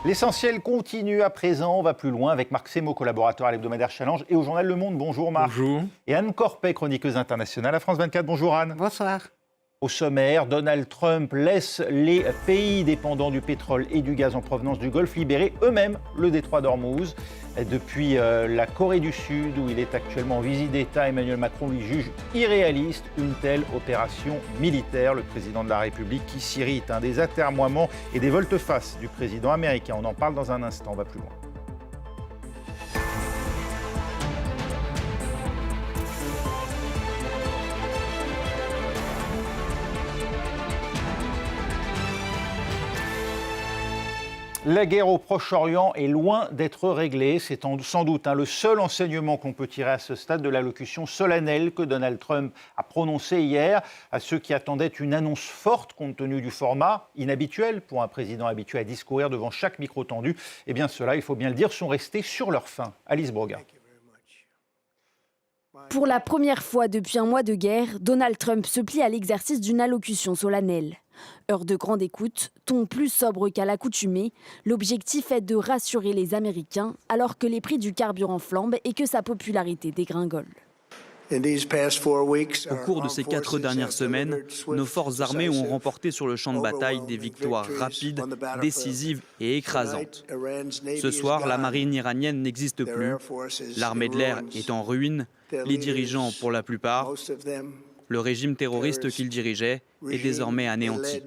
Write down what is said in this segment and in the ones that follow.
L'essentiel continue à présent. On va plus loin avec Marc Semo, collaborateur à l'hebdomadaire Challenge et au journal Le Monde. Bonjour Marc. Bonjour. Et Anne Corpet, chroniqueuse internationale à France 24. Bonjour Anne. Bonsoir. Au sommaire, Donald Trump laisse les pays dépendants du pétrole et du gaz en provenance du Golfe libérer eux-mêmes le détroit d'Ormuz. Depuis la Corée du Sud, où il est actuellement en visite d'État, Emmanuel Macron lui juge irréaliste une telle opération militaire. Le président de la République qui s'irrite des atermoiements et des volte-face du président américain. On en parle dans un instant, on va plus loin. La guerre au Proche-Orient est loin d'être réglée. C'est sans doute le seul enseignement qu'on peut tirer à ce stade de l'allocution solennelle que Donald Trump a prononcée hier à ceux qui attendaient une annonce forte compte tenu du format inhabituel pour un président habitué à discourir devant chaque micro tendu. Eh bien, ceux-là, il faut bien le dire, sont restés sur leur faim. Alice Broga. Pour la première fois depuis un mois de guerre, Donald Trump se plie à l'exercice d'une allocution solennelle. Heure de grande écoute, ton plus sobre qu'à l'accoutumée, l'objectif est de rassurer les Américains alors que les prix du carburant flambent et que sa popularité dégringole. Au cours de ces 4 dernières semaines, nos forces armées ont remporté sur le champ de bataille des victoires rapides, décisives et écrasantes. Ce soir, la marine iranienne n'existe plus, l'armée de l'air est en ruine, les dirigeants pour la plupart, le régime terroriste qu'il dirigeait est désormais anéanti.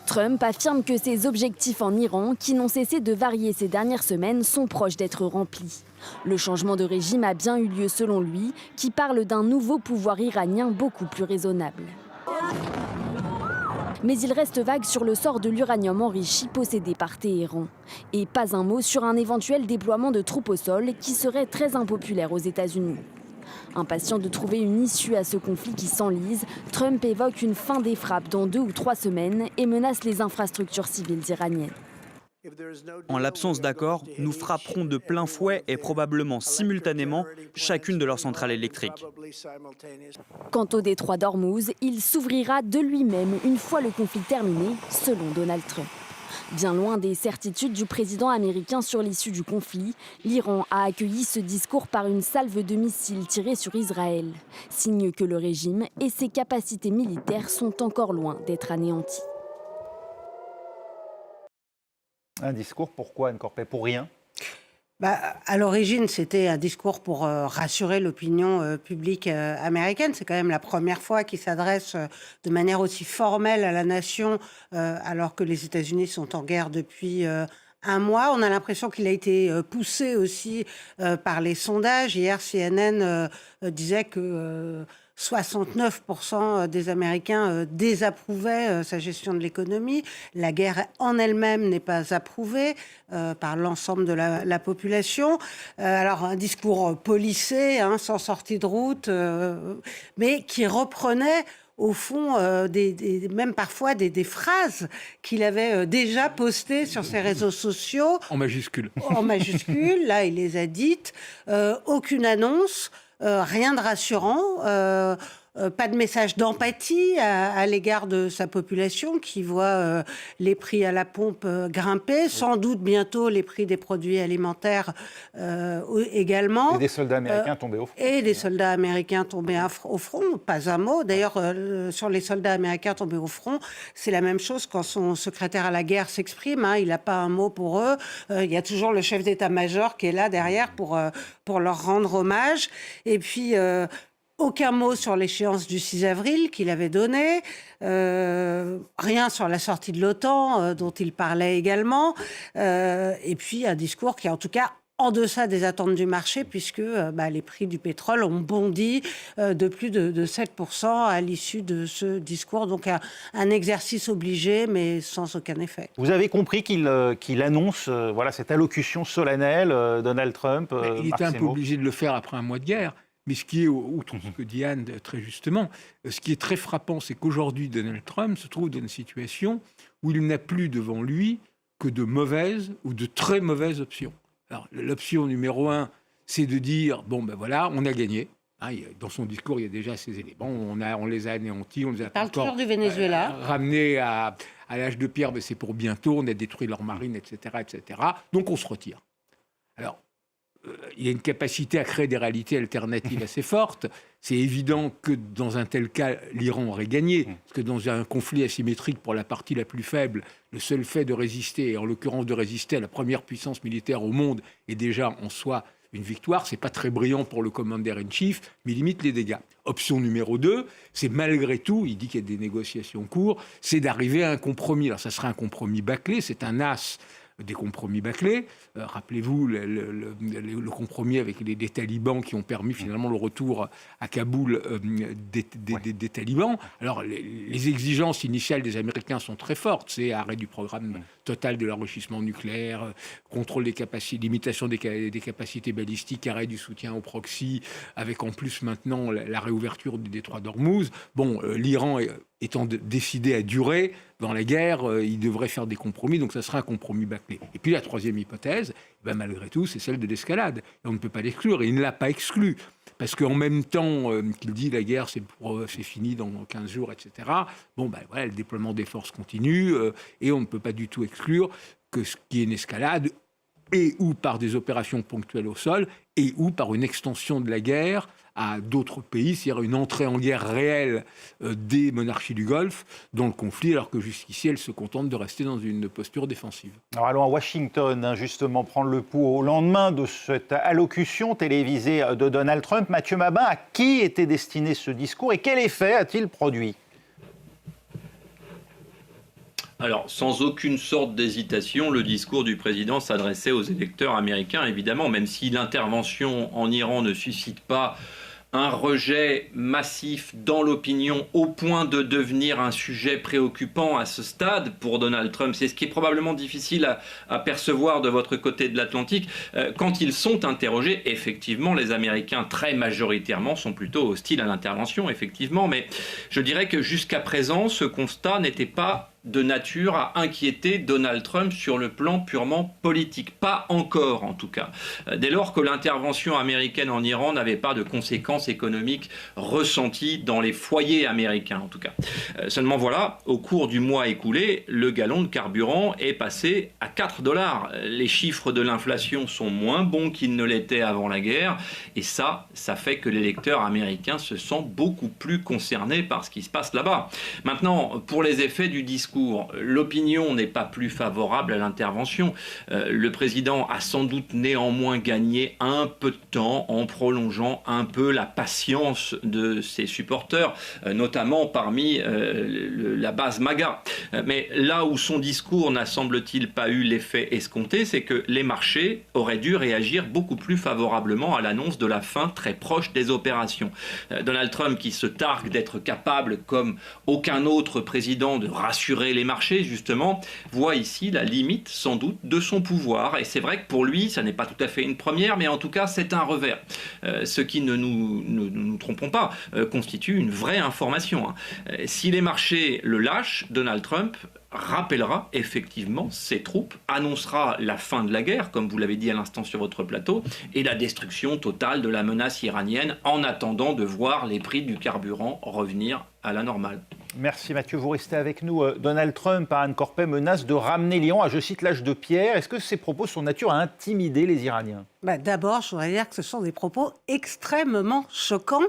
Trump affirme que ses objectifs en Iran, qui n'ont cessé de varier ces dernières semaines, sont proches d'être remplis. Le changement de régime a bien eu lieu selon lui, qui parle d'un nouveau pouvoir iranien beaucoup plus raisonnable. Mais il reste vague sur le sort de l'uranium enrichi possédé par Téhéran. Et pas un mot sur un éventuel déploiement de troupes au sol qui serait très impopulaire aux États-Unis. Impatient de trouver une issue à ce conflit qui s'enlise, Trump évoque une fin des frappes dans 2 ou 3 semaines et menace les infrastructures civiles iraniennes. En l'absence d'accord, nous frapperons de plein fouet et probablement simultanément chacune de leurs centrales électriques. Quant au détroit d'Ormuz, il s'ouvrira de lui-même une fois le conflit terminé, selon Donald Trump. Bien loin des certitudes du président américain sur l'issue du conflit, l'Iran a accueilli ce discours par une salve de missiles tirés sur Israël. Signe que le régime et ses capacités militaires sont encore loin d'être anéantis. Un discours, pourquoi Anne Corpet? Pour rien? À l'origine, c'était un discours pour rassurer l'opinion publique américaine. C'est quand même la première fois qu'il s'adresse de manière aussi formelle à la nation, alors que les États-Unis sont en guerre depuis un mois. On a l'impression qu'il a été poussé aussi par les sondages. Hier, CNN disait que 69% des Américains désapprouvaient sa gestion de l'économie. La guerre en elle-même n'est pas approuvée par l'ensemble de la population. Alors un discours policé, sans sortie de route, mais qui reprenait au fond, même parfois des phrases qu'il avait déjà postées sur ses réseaux sociaux. En majuscule. En majuscule, là, il les a dites. Aucune annonce. Rien de rassurant, pas de message d'empathie à l'égard de sa population qui voit les prix à la pompe grimper, sans doute bientôt les prix des produits alimentaires également. Et des soldats américains tombés au front. Et des soldats américains tombés au front, pas un mot. D'ailleurs, sur les soldats américains tombés au front, c'est la même chose quand son secrétaire à la guerre s'exprime. Il n'a pas un mot pour eux. Il y a toujours le chef d'état-major qui est là derrière pour leur rendre hommage. Et puis, aucun mot sur l'échéance du 6 avril qu'il avait donnée, rien sur la sortie de l'OTAN dont il parlait également, et puis un discours qui est en tout cas en deçà des attentes du marché, puisque les prix du pétrole ont bondi de plus de 7% à l'issue de ce discours. Donc un exercice obligé, mais sans aucun effet. Vous avez compris qu'il annonce cette allocution solennelle, Donald Trump. Il était un peu obligé de le faire après un mois de guerre. Mais ce qui est, outre ce que dit Anne très justement, ce qui est très frappant, c'est qu'aujourd'hui, Donald Trump se trouve dans une situation où il n'a plus devant lui que de mauvaises ou de très mauvaises options. Alors, l'option numéro 1, c'est de dire, on a gagné. Dans son discours, il y a déjà ces éléments. On les a anéantis, on les a parle toujours du Venezuela. Ramenés à à l'âge de pierre, c'est pour bientôt, on a détruit leur marine, etc., etc. Donc on se retire. Alors, il y a une capacité à créer des réalités alternatives assez fortes. C'est évident que dans un tel cas, l'Iran aurait gagné. Parce que dans un conflit asymétrique pour la partie la plus faible, le seul fait de résister, et en l'occurrence de résister à la première puissance militaire au monde, est déjà en soi une victoire. C'est pas très brillant pour le commander-in-chief, mais limite les dégâts. Option numéro 2, c'est malgré tout, il dit qu'il y a des négociations en cours, c'est d'arriver à un compromis. Alors ça sera un compromis bâclé, c'est un as des compromis bâclés. Rappelez-vous le compromis avec les talibans qui ont permis finalement le retour à Kaboul des talibans. Alors les exigences initiales des Américains sont très fortes. C'est arrêt du programme total de l'enrichissement nucléaire, contrôle des capacités, limitation des capacités balistiques, arrêt du soutien aux proxys, avec en plus maintenant la réouverture du détroit d'Ormuz. Bon, l'Iran étant décidé à durer dans la guerre, il devrait faire des compromis, donc ça sera un compromis bâclé. Et puis la troisième hypothèse, malgré tout, c'est celle de l'escalade. Et on ne peut pas l'exclure, et il ne l'a pas exclu. Parce qu'en même temps qu'il dit la guerre, c'est fini dans 15 jours, etc., voilà, le déploiement des forces continue, et on ne peut pas du tout exclure que ce qui est une escalade, et ou par des opérations ponctuelles au sol, et ou par une extension de la guerre à d'autres pays, c'est-à-dire une entrée en guerre réelle des monarchies du Golfe dans le conflit, alors que jusqu'ici, elles se contentent de rester dans une posture défensive. Alors allons à Washington, justement, prendre le pouls au lendemain de cette allocution télévisée de Donald Trump. Mathieu Mabin, à qui était destiné ce discours et quel effet a-t-il produit ? Alors, sans aucune sorte d'hésitation, le discours du président s'adressait aux électeurs américains, évidemment, même si l'intervention en Iran ne suscite pas un rejet massif dans l'opinion au point de devenir un sujet préoccupant à ce stade pour Donald Trump. C'est ce qui est probablement difficile à percevoir de votre côté de l'Atlantique. Quand ils sont interrogés, effectivement, les Américains, très majoritairement, sont plutôt hostiles à l'intervention, effectivement. Mais je dirais que jusqu'à présent, ce constat n'était pas de nature à inquiéter Donald Trump sur le plan purement politique. Pas encore, en tout cas. Dès lors que l'intervention américaine en Iran n'avait pas de conséquences économiques ressenties dans les foyers américains, en tout cas. Seulement voilà, au cours du mois écoulé, le gallon de carburant est passé à 4 $. Les chiffres de l'inflation sont moins bons qu'ils ne l'étaient avant la guerre, et ça fait que l'électeur américain se sent beaucoup plus concerné par ce qui se passe là-bas. Maintenant, pour les effets du discours, l'opinion n'est pas plus favorable à l'intervention. Le président a sans doute néanmoins gagné un peu de temps en prolongeant un peu la patience de ses supporters, notamment parmi la base MAGA. Mais là où son discours n'a semble-t-il pas eu l'effet escompté, c'est que les marchés auraient dû réagir beaucoup plus favorablement à l'annonce de la fin très proche des opérations. Donald Trump, qui se targue d'être capable, comme aucun autre président, de rassurer les marchés, justement, voit ici la limite, sans doute, de son pouvoir. Et c'est vrai que pour lui, ça n'est pas tout à fait une première, mais en tout cas, c'est un revers. Ce qui, ne nous trompons pas, constitue une vraie information. Si les marchés le lâchent, Donald Trump rappellera effectivement ses troupes, annoncera la fin de la guerre, comme vous l'avez dit à l'instant sur votre plateau, et la destruction totale de la menace iranienne, en attendant de voir les prix du carburant revenir à la normale. Merci Mathieu, vous restez avec nous. Donald Trump, à Anne Corpet, menace de ramener l'Iran à, je cite, l'âge de pierre. Est-ce que ces propos sont de nature à intimider les Iraniens ? D'abord, je voudrais dire que ce sont des propos extrêmement choquants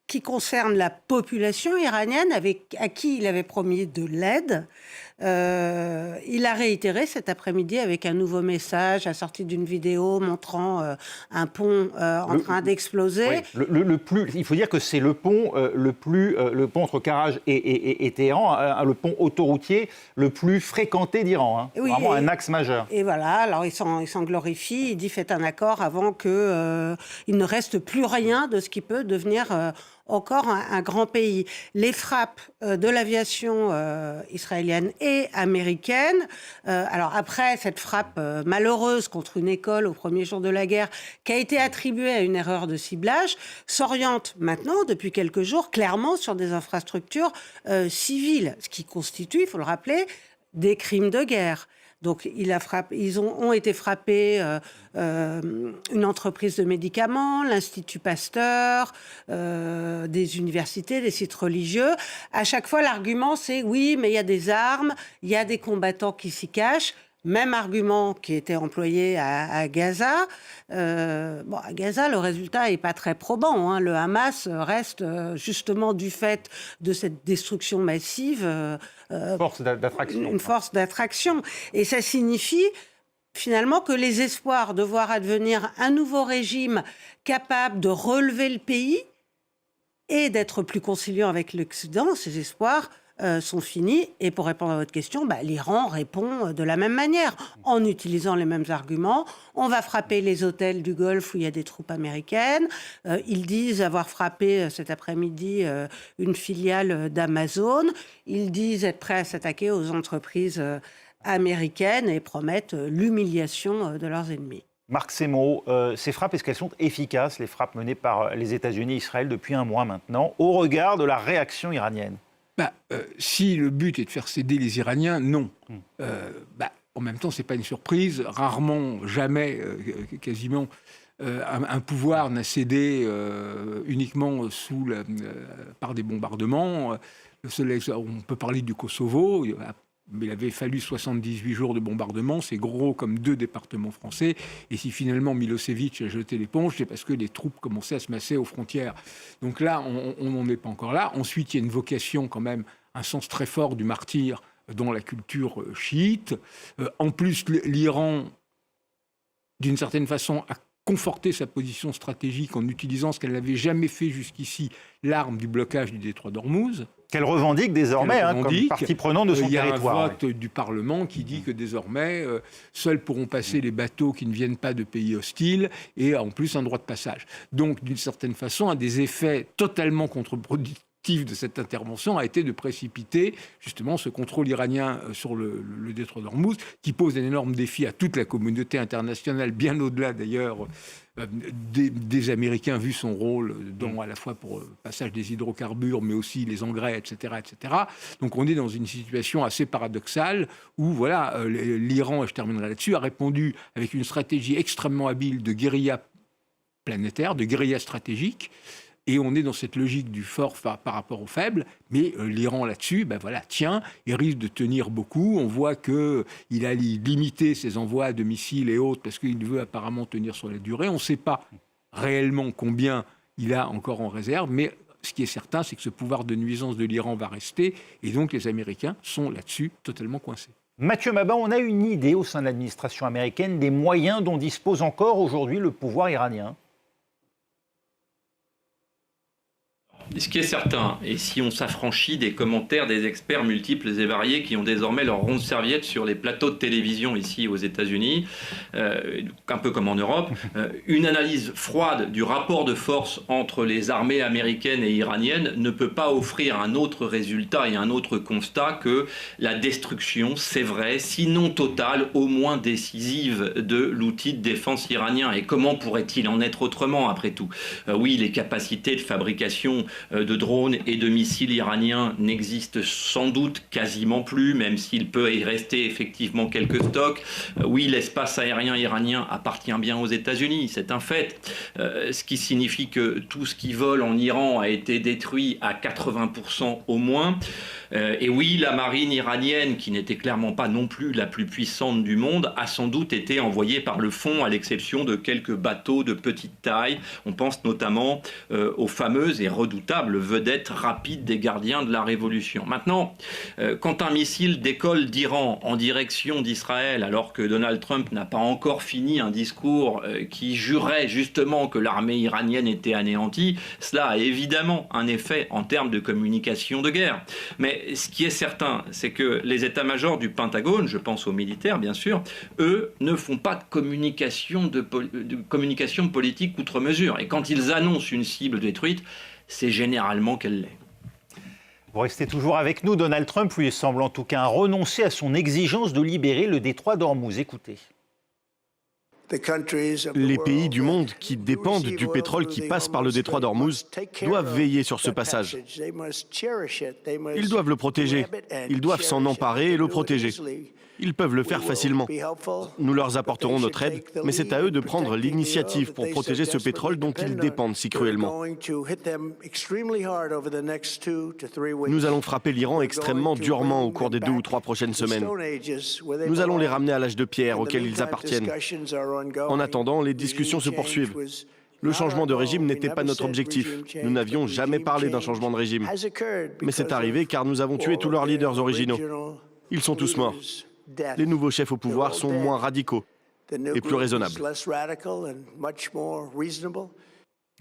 qui concernent la population iranienne à qui il avait promis de l'aide. Il a réitéré cet après-midi avec un nouveau message assorti d'une vidéo montrant un pont en train d'exploser. Oui, il faut dire que c'est le pont le pont entre Karaj et Téhéran, le pont autoroutier le plus fréquenté d'Iran. Oui, vraiment un axe majeur. Et voilà, alors il s'en glorifie, il dit faites un accord avant qu'il ne reste plus rien de ce qui peut devenir encore un grand pays. Les frappes de l'aviation israélienne et américaine, alors après cette frappe malheureuse contre une école au premier jour de la guerre, qui a été attribuée à une erreur de ciblage, s'oriente maintenant, depuis quelques jours, clairement sur des infrastructures civiles, ce qui constitue, il faut le rappeler, des crimes de guerre. Donc, ils ont été frappés une entreprise de médicaments, l'Institut Pasteur, des universités, des sites religieux. À chaque fois, l'argument, c'est oui, mais il y a des armes, il y a des combattants qui s'y cachent. Même argument qui était employé à Gaza. À Gaza, le résultat n'est pas très probant. Hein. Le Hamas reste, justement, du fait de cette destruction massive, une force d'attraction. Et ça signifie, finalement, que les espoirs de voir advenir un nouveau régime capable de relever le pays et d'être plus conciliant avec l'Occident, ces espoirs sont finis. Et pour répondre à votre question, l'Iran répond de la même manière, en utilisant les mêmes arguments. On va frapper les hôtels du Golfe où il y a des troupes américaines. Ils disent avoir frappé cet après-midi une filiale d'Amazon. Ils disent être prêts à s'attaquer aux entreprises américaines et promettent l'humiliation de leurs ennemis. Marc Semo, ces frappes, est-ce qu'elles sont efficaces, les frappes menées par les États-Unis et Israël depuis un mois maintenant, au regard de la réaction iranienne ? Si le but est de faire céder les Iraniens, non. En même temps, ce n'est pas une surprise. Rarement, jamais, quasiment, un pouvoir n'a cédé uniquement par des bombardements. On peut parler du Kosovo. Mais il avait fallu 78 jours de bombardement, c'est gros comme 2 départements français. Et si finalement Milosevic a jeté l'éponge, c'est parce que les troupes commençaient à se masser aux frontières. Donc là, on n'en est pas encore là. Ensuite, il y a une vocation quand même, un sens très fort du martyr dans la culture chiite. En plus, l'Iran, d'une certaine façon, a conforté sa position stratégique en utilisant ce qu'elle n'avait jamais fait jusqu'ici, l'arme du blocage du détroit d'Ormuz. Qu'elle revendique désormais comme partie prenante de son territoire. Il y a un vote du Parlement qui dit que désormais, seuls pourront passer les bateaux qui ne viennent pas de pays hostiles et en plus un droit de passage. Donc, d'une certaine façon, un des effets totalement contre-productifs de cette intervention a été de précipiter justement ce contrôle iranien sur le détroit d'Ormuz, qui pose un énorme défi à toute la communauté internationale, bien au-delà d'ailleurs des Américains, vu son rôle à la fois pour le passage des hydrocarbures, mais aussi les engrais, etc., etc. Donc on est dans une situation assez paradoxale où l'Iran, et je terminerai là-dessus, a répondu avec une stratégie extrêmement habile de guérilla planétaire, de guérilla stratégique. Et on est dans cette logique du fort par rapport au faible, mais l'Iran là-dessus, tient et risque de tenir beaucoup. On voit qu'il a limité ses envois de missiles et autres parce qu'il veut apparemment tenir sur la durée. On ne sait pas réellement combien il a encore en réserve, mais ce qui est certain, c'est que ce pouvoir de nuisance de l'Iran va rester, et donc les Américains sont là-dessus totalement coincés. Mathieu Mabin, on a une idée au sein de l'administration américaine des moyens dont dispose encore aujourd'hui le pouvoir iranien ? Ce qui est certain, et si on s'affranchit des commentaires des experts multiples et variés qui ont désormais leur ronde serviette sur les plateaux de télévision ici aux États-Unis, un peu comme en Europe, une analyse froide du rapport de force entre les armées américaines et iraniennes ne peut pas offrir un autre résultat et un autre constat que la destruction, c'est vrai, sinon totale, au moins décisive de l'outil de défense iranien. Et comment pourrait-il en être autrement, après tout ? Oui, les capacités de fabrication de drones et de missiles iraniens n'existent sans doute quasiment plus, même s'il peut y rester effectivement quelques stocks. Oui, l'espace aérien iranien appartient bien aux États-Unis, c'est un fait. Ce qui signifie que tout ce qui vole en Iran a été détruit à 80% au moins. Et oui, la marine iranienne, qui n'était clairement pas non plus la plus puissante du monde, a sans doute été envoyée par le fond, à l'exception de quelques bateaux de petite taille. On pense notamment aux fameuses et redoutables vedettes rapides des gardiens de la Révolution. Maintenant, quand un missile décolle d'Iran en direction d'Israël, alors que Donald Trump n'a pas encore fini un discours qui jurait justement que l'armée iranienne était anéantie, cela a évidemment un effet en termes de communication de guerre. Mais ce qui est certain, c'est que les états-majors du Pentagone, je pense aux militaires bien sûr, eux ne font pas de communication politique outre mesure. Et quand ils annoncent une cible détruite, c'est généralement qu'elle l'est. Vous restez toujours avec nous. Donald Trump, lui, semble en tout cas renoncer à son exigence de libérer le détroit d'Ormuz. Écoutez. Les pays du monde qui dépendent du pétrole qui passe par le détroit d'Ormuz doivent veiller sur ce passage. Ils doivent le protéger. Ils doivent s'en emparer et le protéger. Ils peuvent le faire facilement. Nous leur apporterons notre aide, mais c'est à eux de prendre l'initiative pour protéger ce pétrole dont ils dépendent si cruellement. Nous allons frapper l'Iran extrêmement durement au cours des 2 ou 3 prochaines semaines. Nous allons les ramener à l'âge de pierre auquel ils appartiennent. En attendant, les discussions se poursuivent. Le changement de régime n'était pas notre objectif. Nous n'avions jamais parlé d'un changement de régime. Mais c'est arrivé car nous avons tué tous leurs leaders originaux. Ils sont tous morts. Les nouveaux chefs au pouvoir sont moins radicaux et plus raisonnables.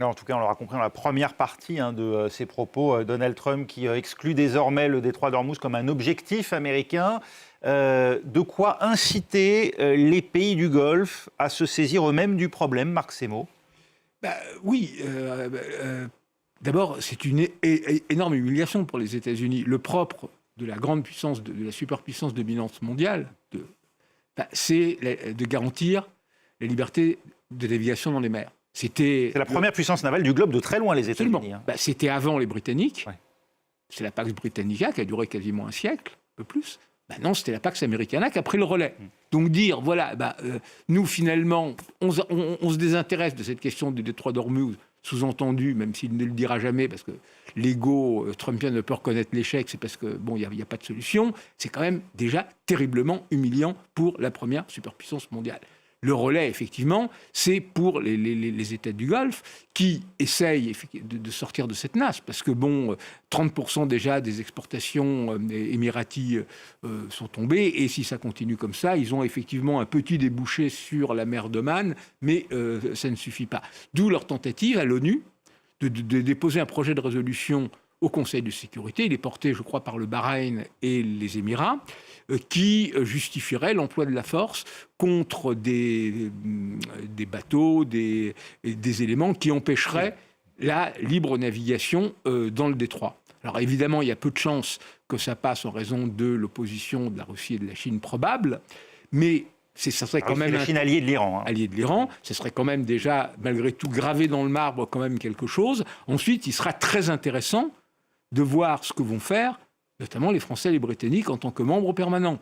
En tout cas, on l'aura compris dans la première partie de ces propos, Donald Trump qui exclut désormais le détroit d'Ormuz comme un objectif américain. De quoi inciter les pays du Golfe à se saisir eux-mêmes du problème, Marc Semo? Oui, d'abord, c'est une énorme humiliation pour les États-Unis. Le propre de la grande puissance, de la superpuissance dominante mondiale, c'est de garantir la liberté de navigation dans les mers. C'est la première puissance navale du globe de très loin, les États-Unis. C'était avant les Britanniques. Ouais. C'est la Pax Britannica qui a duré quasiment un siècle, un peu plus. Non, c'était la Pax Americana qui a pris le relais. Donc dire, voilà, nous finalement, on se désintéresse de cette question du détroit d'Ormuz, sous-entendu, même s'il ne le dira jamais, parce que l'ego trumpien ne peut reconnaître l'échec, c'est parce que, il n'y a pas de solution. C'est quand même déjà terriblement humiliant pour la première superpuissance mondiale. Le relais, effectivement, c'est pour les États du Golfe qui essayent de sortir de cette nasse. Parce que, 30% déjà des exportations émiraties sont tombées. Et si ça continue comme ça, ils ont effectivement un petit débouché sur la mer d'Oman, mais ça ne suffit pas. D'où leur tentative à l'ONU de déposer un projet de résolution au Conseil de sécurité. Il est porté, je crois, par le Bahreïn et les Émirats, qui justifierait l'emploi de la force contre des bateaux, des éléments qui empêcheraient la libre navigation dans le détroit. Alors évidemment, il y a peu de chances que ça passe en raison de l'opposition de la Russie et de la Chine probable, mais ça serait quand même... La Chine alliée de l'Iran. Alliée de l'Iran, ce serait quand même déjà, malgré tout, gravé dans le marbre quand même quelque chose. Ensuite, il sera très intéressant de voir ce que vont faire notamment les Français et les Britanniques en tant que membres permanents.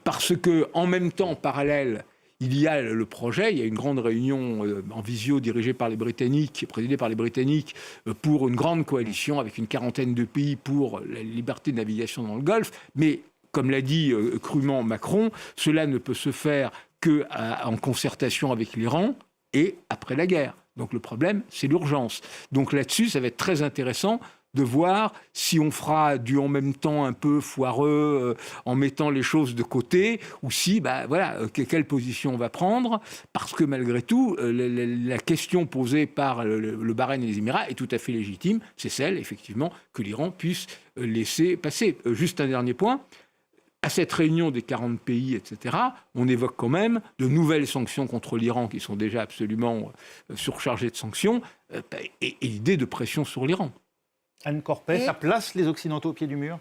Parce qu'en même temps, en parallèle, il y a le projet, il y a une grande réunion en visio dirigée par les Britanniques, présidée par les Britanniques, pour une grande coalition avec une quarantaine de pays pour la liberté de navigation dans le Golfe. Mais, comme l'a dit crûment Macron, cela ne peut se faire qu'en concertation avec l'Iran et après la guerre. Donc le problème, c'est l'urgence. Donc là-dessus, ça va être très intéressant de voir si on fera du en même temps un peu foireux en mettant les choses de côté, ou si, quelle position on va prendre, parce que malgré tout, la question posée par le Bahreïn et les Émirats est tout à fait légitime, c'est celle, effectivement, que l'Iran puisse laisser passer. Juste un dernier point, à cette réunion des 40 pays, etc., on évoque quand même de nouvelles sanctions contre l'Iran, qui sont déjà absolument surchargées de sanctions, et l'idée de pression sur l'Iran. Anne Corpès, ça place les Occidentaux au pied du mur?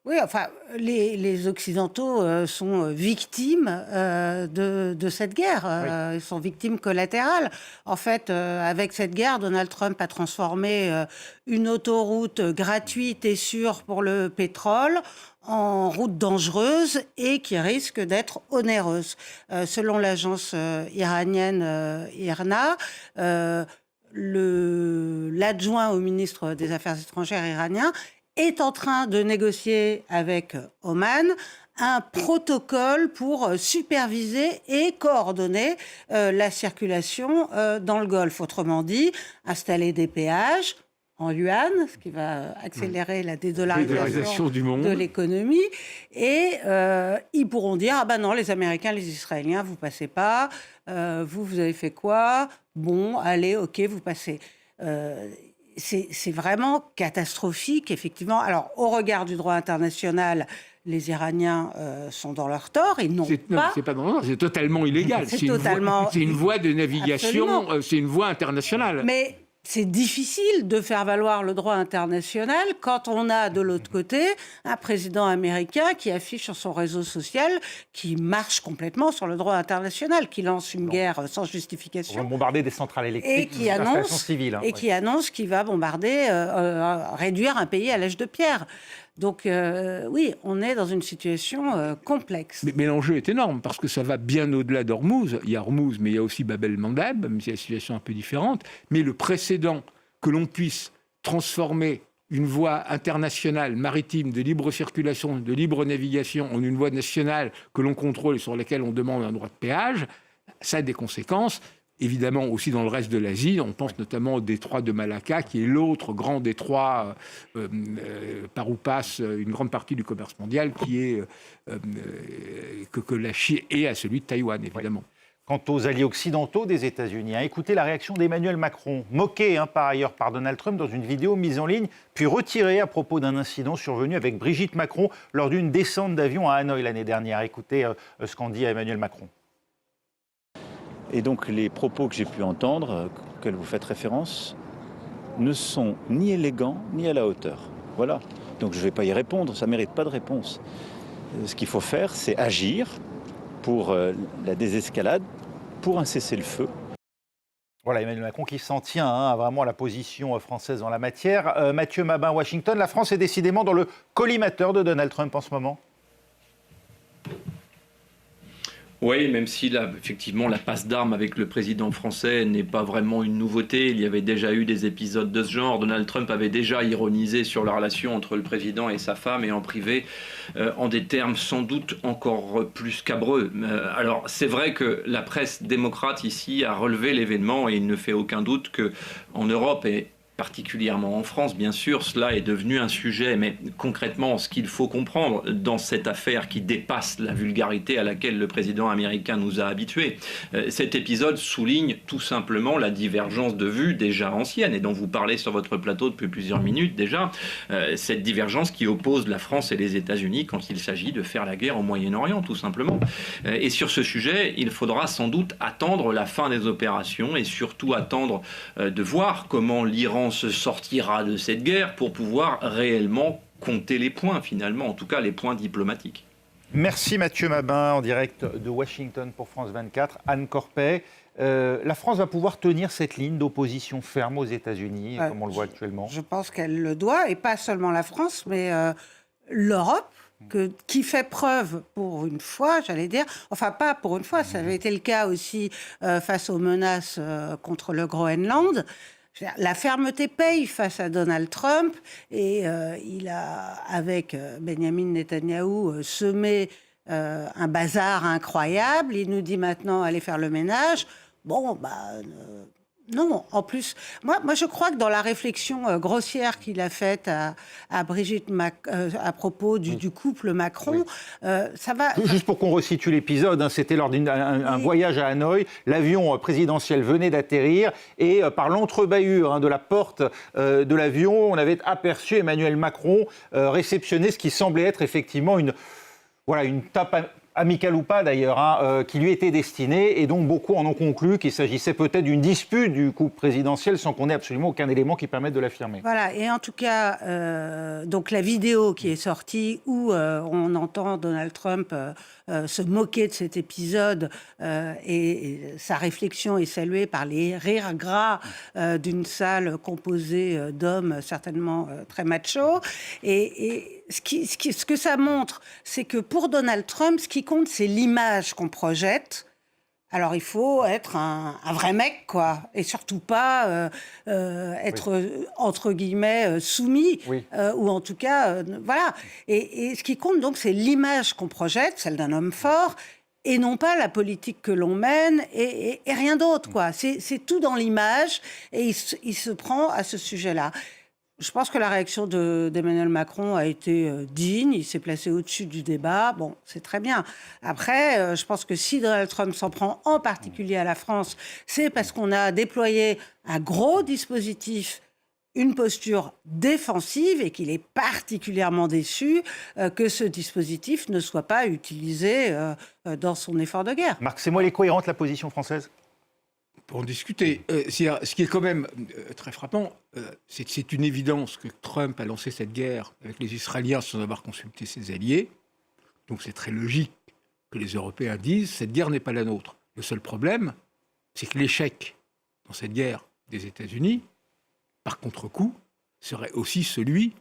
Oui, enfin, les Occidentaux sont victimes de cette guerre. Ils sont victimes collatérales. En fait, avec cette guerre, Donald Trump a transformé une autoroute gratuite et sûre pour le pétrole en route dangereuse et qui risque d'être onéreuse. Selon l'agence iranienne IRNA, l'adjoint au ministre des Affaires étrangères iranien est en train de négocier avec Oman un protocole pour superviser et coordonner la circulation dans le Golfe. Autrement dit, installer des péages en yuan, ce qui va accélérer la dédollarisation de l'économie. Et ils pourront dire, non, les Américains, les Israéliens, vous passez pas. Vous avez fait quoi? Bon, allez, ok, vous passez. C'est vraiment catastrophique, effectivement. Alors, au regard du droit international, les Iraniens sont dans leur tort. Ils n'ont pas... C'est pas dans leur tort, c'est totalement illégal. C'est une voie de navigation, c'est une voie internationale. Mais c'est difficile de faire valoir le droit international quand on a de l'autre côté un président américain qui affiche sur son réseau social qui marche complètement sur le droit international, qui lance une guerre sans justification. On va bombarder des centrales électriques, des installations civiles. Et qui annonce qu'il va bombarder, réduire un pays à l'âge de pierre. Donc oui, on est dans une situation complexe. Mais l'enjeu est énorme, parce que ça va bien au-delà d'Ormuz. Il y a Ormuz, mais il y a aussi Bab el-Mandeb, même si la situation est un peu différente. Mais le précédent que l'on puisse transformer une voie internationale maritime de libre circulation, de libre navigation, en une voie nationale que l'on contrôle et sur laquelle on demande un droit de péage, ça a des conséquences. Évidemment, aussi dans le reste de l'Asie, on pense notamment au détroit de Malacca, qui est l'autre grand détroit par où passe une grande partie du commerce mondial, qui est que la Chine, et à celui de Taïwan, évidemment. Oui. Quant aux alliés occidentaux des États-Unis, écoutez la réaction d'Emmanuel Macron, moqué par ailleurs par Donald Trump dans une vidéo mise en ligne, puis retirée à propos d'un incident survenu avec Brigitte Macron lors d'une descente d'avion à Hanoï l'année dernière. Écoutez ce qu'en dit Emmanuel Macron. Et donc les propos que j'ai pu entendre, auxquels vous faites référence, ne sont ni élégants ni à la hauteur. Voilà. Donc je ne vais pas y répondre, ça ne mérite pas de réponse. Ce qu'il faut faire, c'est agir pour la désescalade, pour un cessez-le-feu. Voilà, Emmanuel Macron qui s'en tient à vraiment la position française en la matière. Mathieu Mabin, Washington, la France est décidément dans le collimateur de Donald Trump en ce moment. Oui, même si là, effectivement, la passe d'armes avec le président français n'est pas vraiment une nouveauté. Il y avait déjà eu des épisodes de ce genre. Donald Trump avait déjà ironisé sur la relation entre le président et sa femme, et en privé, en des termes sans doute encore plus scabreux. Alors, c'est vrai que la presse démocrate ici a relevé l'événement, et il ne fait aucun doute qu'en Europe et particulièrement en France, bien sûr, cela est devenu un sujet, mais concrètement, ce qu'il faut comprendre dans cette affaire qui dépasse la vulgarité à laquelle le président américain nous a habitués, cet épisode souligne tout simplement la divergence de vues déjà ancienne, et dont vous parlez sur votre plateau depuis plusieurs minutes déjà, cette divergence qui oppose la France et les États-Unis quand il s'agit de faire la guerre au Moyen-Orient, tout simplement. Et sur ce sujet, il faudra sans doute attendre la fin des opérations, et surtout attendre de voir comment l'Iran se sortira de cette guerre pour pouvoir réellement compter les points, finalement, en tout cas les points diplomatiques. Merci Mathieu Mabin, en direct de Washington pour France 24. Anne Corpet, la France va pouvoir tenir cette ligne d'opposition ferme aux États-Unis, comme on le voit actuellement? Je pense qu'elle le doit, et pas seulement la France, mais l'Europe, qui fait preuve pour une fois, j'allais dire, enfin pas pour une fois, ça avait été le cas aussi face aux menaces contre le Groenland. La fermeté paye face à Donald Trump, et il a, avec Benjamin Netanyahou, semé un bazar incroyable. Il nous dit maintenant aller faire le ménage. Bon, non, en plus, moi je crois que dans la réflexion grossière qu'il a faite à Brigitte à propos du couple Macron, ça va... Juste pour qu'on resitue l'épisode, c'était lors d'un voyage à Hanoï, l'avion présidentiel venait d'atterrir, et par l'entrebâillure de la porte de l'avion, on avait aperçu Emmanuel Macron réceptionner ce qui semblait être effectivement une tape amicale ou pas d'ailleurs, qui lui était destinée, et donc beaucoup en ont conclu qu'il s'agissait peut-être d'une dispute du couple présidentiel sans qu'on ait absolument aucun élément qui permette de l'affirmer. Voilà, et en tout cas, donc la vidéo qui est sortie où on entend Donald Trump se moquer de cet épisode, et sa réflexion est saluée par les rires gras d'une salle composée d'hommes certainement très machos, et ce que ça montre, c'est que pour Donald Trump, ce qui compte, c'est l'image qu'on projette. Alors, il faut être un vrai mec, quoi, et surtout pas être, entre guillemets, soumis, ou en tout cas, voilà. Et ce qui compte, donc, c'est l'image qu'on projette, celle d'un homme fort, et non pas la politique que l'on mène, et rien d'autre, quoi. C'est tout dans l'image, et il se prend à ce sujet-là. Je pense que la réaction d'Emmanuel Macron a été digne. Il s'est placé au-dessus du débat. Bon, c'est très bien. Après, je pense que si Donald Trump s'en prend en particulier à la France, c'est parce qu'on a déployé un gros dispositif, une posture défensive, et qu'il est particulièrement déçu que ce dispositif ne soit pas utilisé dans son effort de guerre. Marc, c'est moi, elle est cohérente, la position française ? Pour en discuter. Ce qui est quand même très frappant, c'est une évidence que Trump a lancé cette guerre avec les Israéliens sans avoir consulté ses alliés. Donc c'est très logique que les Européens disent « cette guerre n'est pas la nôtre ». Le seul problème, c'est que l'échec dans cette guerre des États-Unis, par contre-coup, serait aussi celui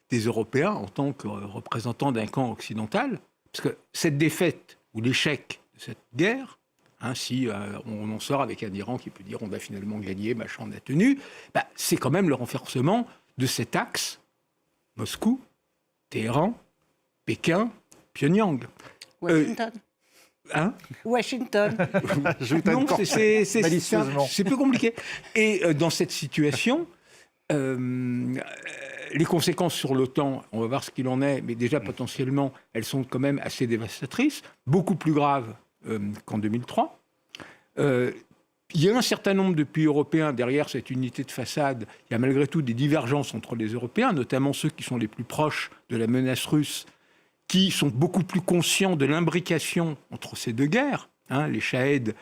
des Européens en tant que représentants d'un camp occidental, parce que cette défaite ou l'échec de cette guerre, si on en sort avec un Iran qui peut dire on a finalement gagné, machin, on a tenu, c'est quand même le renforcement de cet axe Moscou, Téhéran, Pékin, Pyongyang. Washington. Washington. Non, c'est plus compliqué. Et dans cette situation, les conséquences sur l'OTAN, on va voir ce qu'il en est, mais déjà potentiellement, elles sont quand même assez dévastatrices, beaucoup plus graves qu'en 2003. Il y a un certain nombre de pays européens derrière cette unité de façade. Il y a malgré tout des divergences entre les Européens, notamment ceux qui sont les plus proches de la menace russe, qui sont beaucoup plus conscients de l'imbrication entre ces deux guerres. Les Shahed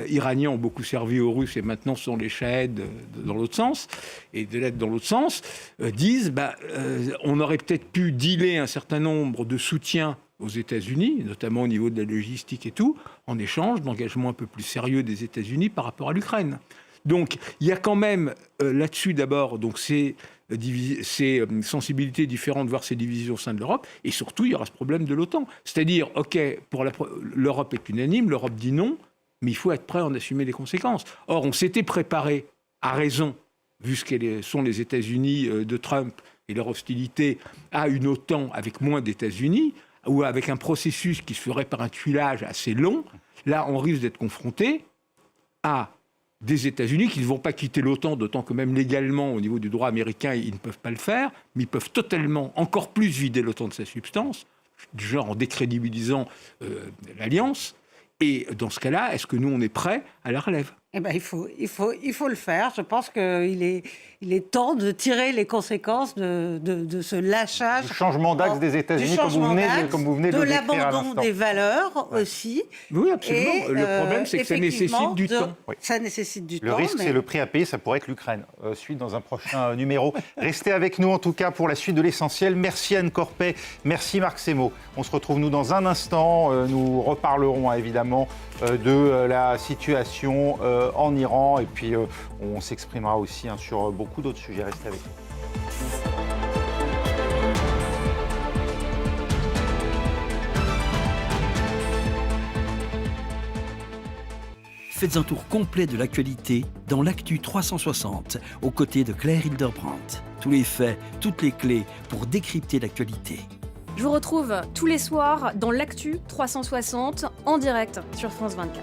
iraniens ont beaucoup servi aux Russes et maintenant sont les Shahed dans l'autre sens, et de l'aide dans l'autre sens, disent on aurait peut-être pu dealer un certain nombre de soutiens aux États-Unis, notamment au niveau de la logistique et tout, en échange d'engagements un peu plus sérieux des États-Unis par rapport à l'Ukraine. Donc il y a quand même là-dessus d'abord ces sensibilités différentes, voire ces divisions au sein de l'Europe, et surtout il y aura ce problème de l'OTAN. C'est-à-dire, l'Europe est unanime, l'Europe dit non, mais il faut être prêt à en assumer les conséquences. Or, on s'était préparé, à raison, vu ce que sont les États-Unis de Trump et leur hostilité, à une OTAN avec moins d'États-Unis, ou avec un processus qui se ferait par un tuilage assez long. Là, on risque d'être confronté à des États-Unis qui ne vont pas quitter l'OTAN, d'autant que même légalement, au niveau du droit américain, ils ne peuvent pas le faire, mais ils peuvent totalement, encore plus vider l'OTAN de sa substance, du genre en décrédibilisant l'Alliance. Et dans ce cas-là, est-ce que nous, on est prêts à la relève ? Il faut le faire. Je pense qu'il est temps de tirer les conséquences de ce lâchage. Du changement d'axe des États-Unis, comme vous venez de le décrire à l'instant. De l'abandon des valeurs aussi. Oui, absolument. Et le problème, c'est que ça nécessite du temps. Oui. Ça nécessite du temps. Le risque, c'est le prix à payer, ça pourrait être l'Ukraine. Suite dans un prochain numéro. Restez avec nous, en tout cas, pour la suite de l'essentiel. Merci Anne Corpet, merci Marc Semo. On se retrouve, nous, dans un instant. Nous reparlerons, évidemment, de la situation en Iran, et puis on s'exprimera aussi sur beaucoup d'autres sujets. Restez avec nous. Faites un tour complet de l'actualité dans l'Actu 360, aux côtés de Claire Hildebrand. Tous les faits, toutes les clés pour décrypter l'actualité. Je vous retrouve tous les soirs dans l'Actu 360 en direct sur France 24.